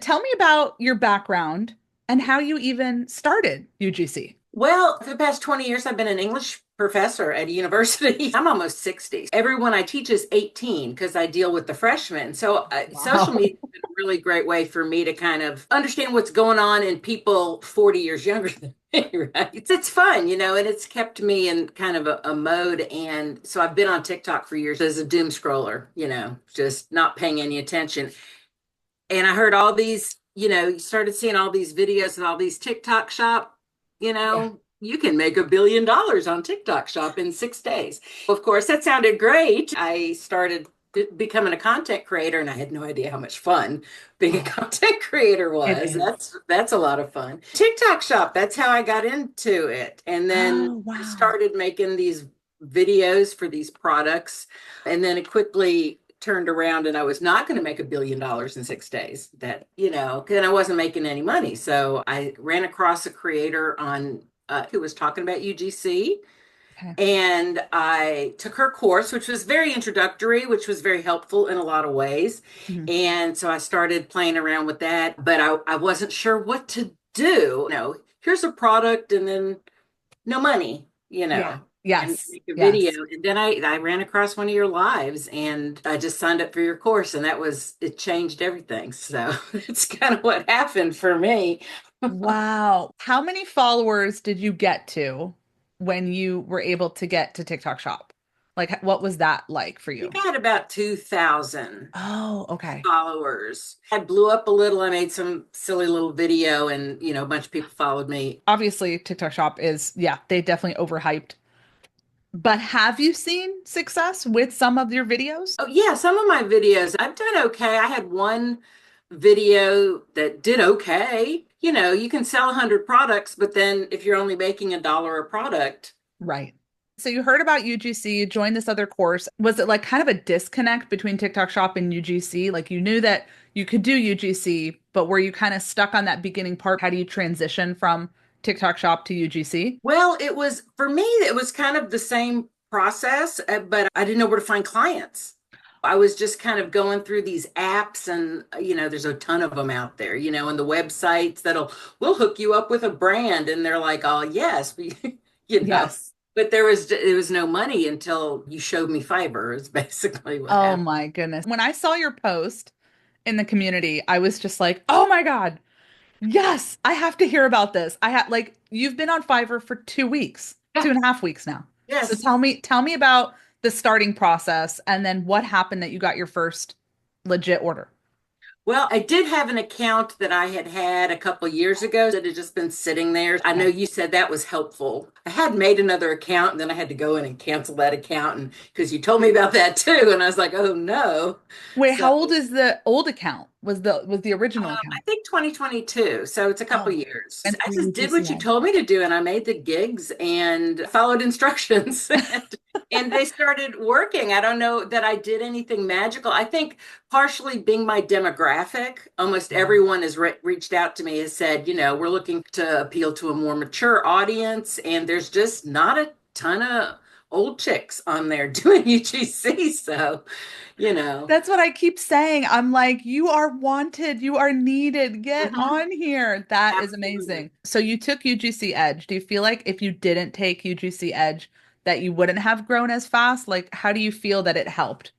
Tell me about your background and how you even started UGC. Well, for the past 20 years, I've been an English professor at a university. I'm almost 60. Everyone I teach is 18 because I deal with the freshmen. So, social Wow. media has been a really great way for me to kind of understand what's going on in people 40 years younger than me, right? It's fun, and it's kept me in kind of a mode. And so I've been on TikTok for years as a doom scroller, just not paying any attention. And I heard all these, you started seeing all these videos and all these TikTok shop, Yeah. you can make $1 billion on TikTok shop in 6 days. Of course, that sounded great. I started becoming a content creator and I had no idea how much fun being a Oh, content creator it was. is. That's a lot of fun. TikTok shop, that's how I got into it. And then Oh, I wow. started making these videos for these products. And then it quickly turned around and I was not going to make $1 billion in 6 days. And I wasn't making any money. So I ran across a creator on who was talking about UGC. Okay. And I took her course, which was very introductory, which was very helpful in a lot of ways. Mhm. And so I started playing around with that, but I wasn't sure what to do. Here's a product and then no money, Yeah. and Yes. make a video. Yes. And then I ran across one of your lives and I just signed up for your course and it changed everything. So it's kind of what happened for me. Wow. How many followers did you get to when you were able to get to TikTok Shop? Like, what was that like for I think you? I had about 2,000 Oh, okay. followers. I blew up a little. I made some silly little video and, a bunch of people followed me. Obviously, TikTok Shop is, yeah, they definitely overhyped. But have you seen success with some of your videos? Oh, yeah, some of my videos, I've done okay. I had one video that did okay. You can sell 100 products, but then if you're only making $1 a product, Right. So you heard about UGC, you joined this other course. Was it like kind of a disconnect between TikTok Shop and UGC? Like you knew that you could do UGC, but were you kind of stuck on that beginning part? How do you transition from TikTok Shop to UGC? well, for me, it was kind of the same process, but I didn't know where to find clients. I was just kind of going through these apps and there's a ton of them out there, and the websites we'll hook you up with a brand and they're like, "Oh, yes, you know. Yes. But there was no money until you showed me Fiverr is basically what Oh happened. my goodness. When I saw your post in the community, I was just like, oh my God, yes, I have to hear about this. I have like you've been on Fiverr for 2 weeks, Yeah, 2.5 weeks now. So yes. tell me about the starting process and then what happened that you got your first legit order. Well, I did have an account that I had had a couple years ago that had just been sitting there. I know Okay. you said that was helpful. I had made another account and then I had to go in and cancel that account and because you told me about that too and I was like, "Oh no." Wait, So, how old is the old account? Was the original I account? think 2022. So it's a couple Oh, years. and I through just did UGC what you Edge. told me to do and I made the gigs and followed instructions and they started working. I don't know that I did anything magical. I think partially being my demographic, almost Yeah. everyone has reached out to me has said, we're looking to appeal to a more mature audience and there's just not a ton of old chicks on there doing UGC. So, you know. That's what I keep saying. I'm like, you are wanted, you are needed. Get Mhm. on here. That is Absolutely. amazing. So you took UGC Edge. Do you feel like if you didn't take UGC Edge, that you wouldn't have grown as fast? Like, how do you feel that it helped?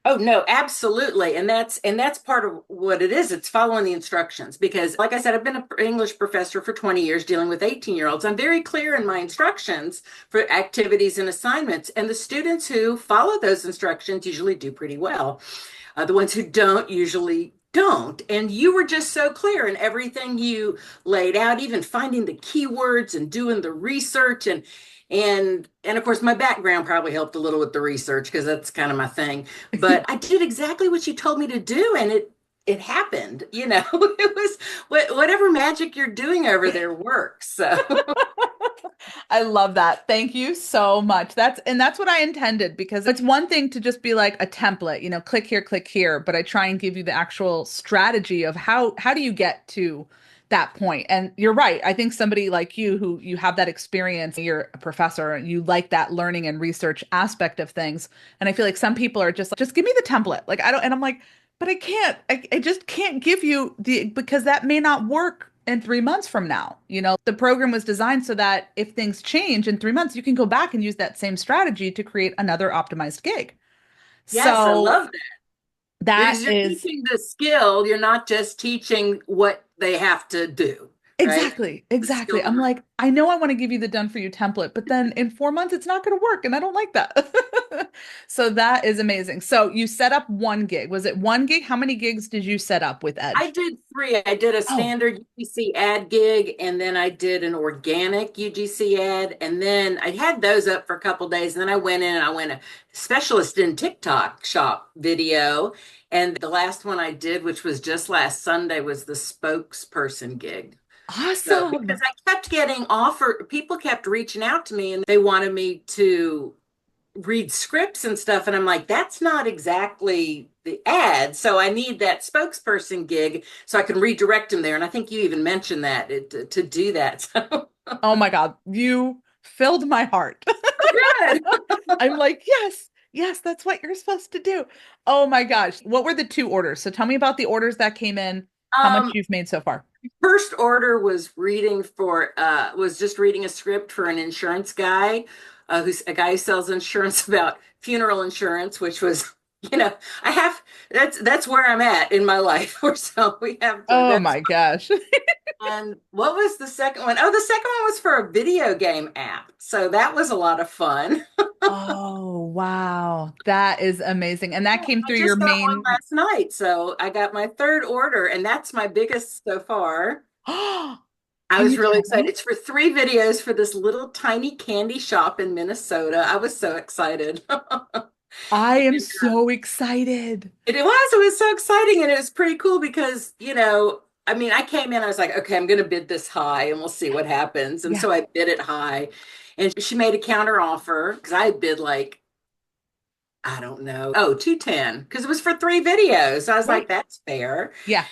Oh no, absolutely. And that's part of what it is. It's following the instructions because like I said, I've been an English professor for 20 years dealing with 18-year-olds. I'm very clear in my instructions for activities and assignments, and the students who follow those instructions usually do pretty well. The ones who don't usually don't. And you were just so clear in everything you laid out, even finding the keywords and doing the research and of course my background probably helped a little with the research because that's kind of my thing. But I did exactly what you told me to do and it happened. It was whatever magic you're doing over there works. So I love that. Thank you so much. That's what I intended because it's one thing to just be like a template, click here, but I try and give you the actual strategy of how do you get to that point. And you're right. I think somebody like you who you have that experience, you're a professor, and you like that learning and research aspect of things. And I feel like some people are just like, just give me the template. Like I don't, and I'm like, but I can't. I just can't give you the because that may not work in 3 months from now. The program was designed so that if things change in 3 months, you can go back and use that same strategy to create another optimized gig. Yes, I So love that. that Because you're is teaching the skill, you're not just teaching what they have to do, right? exactly, The skill exactly. to I'm like, I know I want to give you the done for you template, but then in 4 months, it's not going to work. And I don't like that. So that is amazing. So you set up one gig. Was it one gig? How many gigs did you set up with I Edge? did three. I did a Oh, standard UGC ad gig, and then I did an organic UGC ad, and then I had those up for a couple days, and then I went in and I went a specialist in TikTok shop video, and the last one I did, which was just last Sunday, was the spokesperson gig. So because awesome. I kept getting offered, people kept reaching out to me, and they wanted me to read scripts and stuff, and I'm like, that's not exactly the ad, so I need that spokesperson gig so I can redirect them there. And I think you even mentioned that to do that. So Oh my God, you filled my heart. good. I'm like, yes, yes, that's what you're supposed to do. Oh my gosh. What were the two orders? So tell me about the orders that came in, how much um you've made so far. First order was reading for was just reading a script for an insurance guy, who's a guy who sells insurance about funeral insurance, which was, I have that's where I'm at in my life. So we have to, Oh that's. my gosh. And what was the second one? Oh, the second one was for a video game app. So that was a lot of fun. Oh, wow. That is amazing. And that came I through your just got one main. last night. So I got my third order, and that's my biggest so far. I Can was you really tell excited. me? It's for three videos for this little tiny candy shop in Minnesota. I was so excited. I am so excited. It was so exciting, and it was pretty cool because, I mean, I came in, I was like, okay, I'm going to bid this high and we'll see what happens. And Yeah. so I bid it high, and she made a counter offer because I bid like, I don't know, 210, because it was for three videos. So I was like, Right. that's fair. Yeah.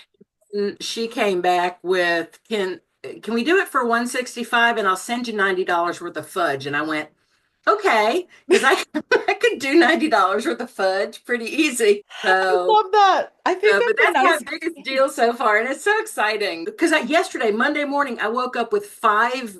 And she came back with, can we do it for 165 and I'll send you $90 worth of fudge? And I went, okay, because I I could do $90 worth of fudge pretty easy. I So love that. I think but that's a that's my nice. biggest deal so far, and it's so exciting because yesterday, Monday morning, I woke up with five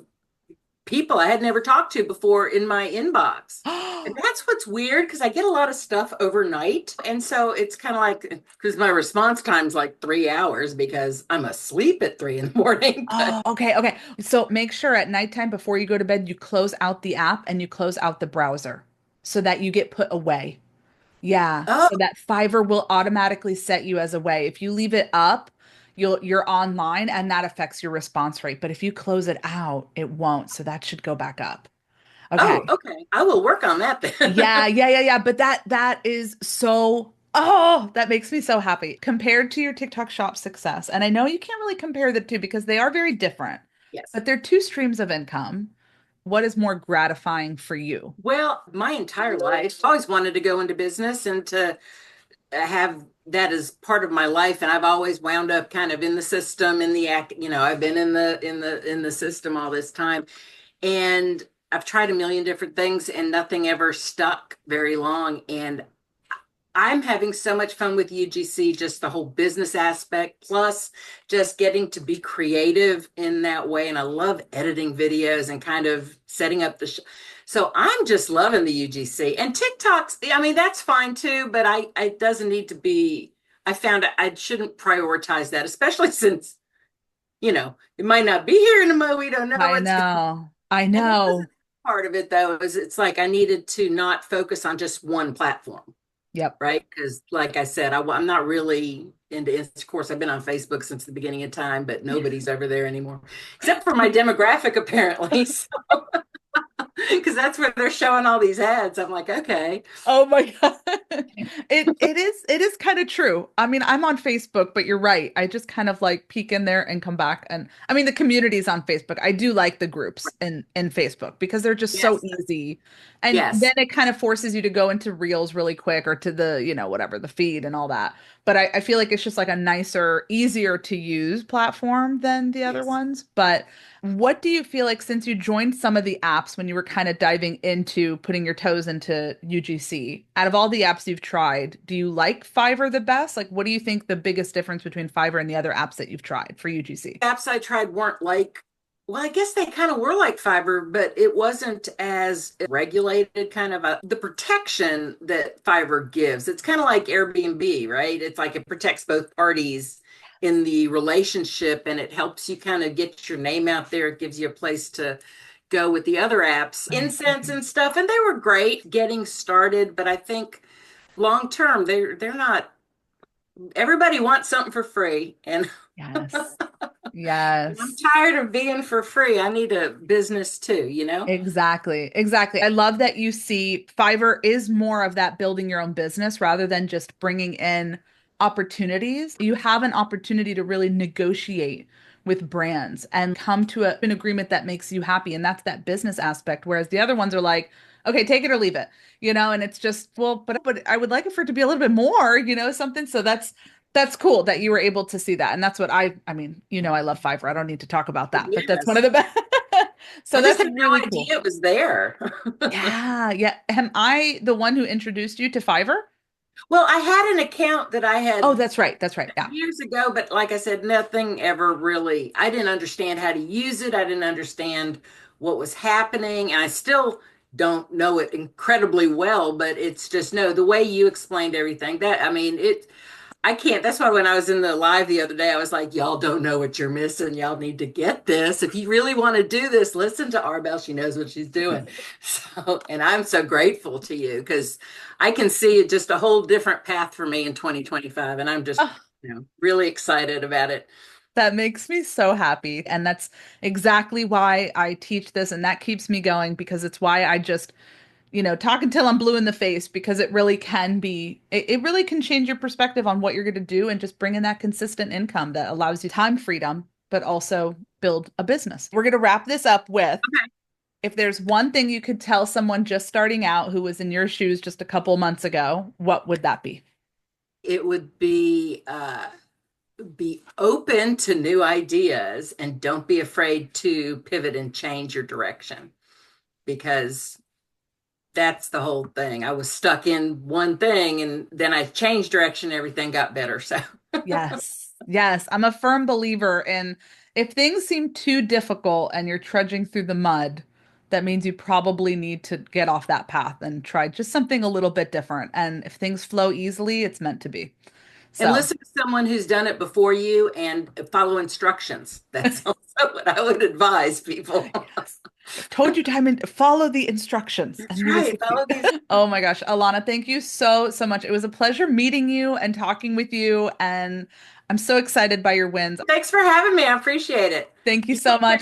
people I had never talked to before in my inbox. And that's what's weird because I get a lot of stuff overnight. And so it's kind of like, because my response time's like 3 hours because I'm asleep at 3 in the morning. But Oh, okay, okay. So make sure at nighttime before you go to bed, you close out the app and you close out the browser so that you get put away. Yeah, oh, so that Fiverr will automatically set you as away. If you leave it up, you're online and that affects your response rate. But if you close it out, it won't. So that should go back up. oh, Okay. okay. I will work on that then. Yeah, yeah, yeah, yeah. But that is so, oh, that makes me so happy compared to your TikTok shop success. And I know you can't really compare the two because they are very different, Yes. but they're two streams of income. What is more gratifying for you? Well, my entire life, I always wanted to go into business and to have that as part of my life, and I've always wound up kind of in the system, in the act, I've been in the system all this time, and I've tried a million different things and nothing ever stuck very long. And I'm having so much fun with UGC, just the whole business aspect, plus just getting to be creative in that way. And I love editing videos and kind of setting up so I'm just loving the UGC and TikToks. I mean, that's fine too, but it doesn't need to be. I found I shouldn't prioritize that, especially since, it might not be here in a mo. We don't know I what's going. know. I And that was know. part of it, though, is it's like I needed to not focus on just one platform, Yep. right? Because, like I said, I'm not really into Of course, I've been on Facebook since the beginning of time, but nobody's ever there anymore, except for my demographic, apparently. Because that's where they're showing all these ads. I'm like, okay. Oh my God. It is kind of true. I mean, I'm on Facebook, but you're right. I just kind of like peek in there and come back. And I mean the communities on Facebook. I do like the groups in Facebook because they're just so Yes, easy. And then yes, it kind of forces you to go into reels really quick or to the, whatever, the feed and all that. But I feel like it's just like a nicer, easier to use platform than the other yes. ones. But what do you feel like since you joined some of the apps when you were kind of diving into putting your toes into UGC, out of all the apps apps you've tried, do you like Fiverr the best? Like, what do you think the biggest difference between Fiverr and the other apps that you've tried for UGC? Apps I tried weren't like, well, I guess they kind of were like Fiverr, but it wasn't as regulated, kind of the protection that Fiverr gives. It's kind of like Airbnb, right? It's like it protects both parties in the relationship and it helps you kind of get your name out there. It gives you a place to go with the other apps, Right. incense and stuff. And they were great getting started, but I think long term, they're not, everybody wants something for free. And Yes. I'm Yes. tired of being for free. I need a business too, you know? Exactly. Exactly. I love that you see Fiverr is more of that building your own business rather than just bringing in opportunities. You have an opportunity to really negotiate with brands and come to an agreement that makes you happy. And that's that business aspect. Whereas the other ones are like, okay, take it or leave it, and it's just, well, but I would like it for it to be a little bit more, something. So that's cool that you were able to see that. And that's what I mean, I love Fiverr. I don't need to talk about that, but that's one of Yes. the best. I So just that's had really no cool. idea it was there. Yeah, yeah. Am I the one who introduced you to Fiverr? Well, I had an account that I Oh, had that's right. That's right. Yeah. years ago, but like I said, nothing ever really, I didn't understand how to use it. I didn't understand what was happening. And I still don't know it incredibly well, but it's just no, the way you explained everything that, I mean, I can't. That's why when I was in the live the other day, I was like, y'all don't know what you're missing. Y'all need to get this. If you really want to do this, listen to Arbel. She knows what she's doing. So, and I'm so grateful to you because I can see just a whole different path for me in 2025. And I'm just, Oh, really excited about it. that makes me so happy. And that's exactly why I teach this. And that keeps me going because it's why I just, talk until I'm blue in the face because it really can be, it really can change your perspective on what you're going to do and just bring in that consistent income that allows you time freedom, but also build a business. We're going to wrap this up with if there's one thing you could tell someone just starting out who was in your shoes just a couple months ago, what would that be? It would be open to new ideas and don't be afraid to pivot and change your direction because that's the whole thing. I was stuck in one thing and then I changed direction, everything got better. So Yes. Yes. I'm a firm believer in if things seem too difficult and you're trudging through the mud, that means you probably need to get off that path and try just something a little bit different. And if things flow easily, it's meant to be. and So, listen to someone who's done it before you and follow instructions. That's also what I would advise people. yes. I've told you time and follow the instructions That's and you will right. succeed. Follow these. Oh my gosh, Alana, thank you so, so much. It was a pleasure meeting you and talking with you. And I'm so excited by your wins. Thanks for having me. I appreciate it. Thank you You so take care. much.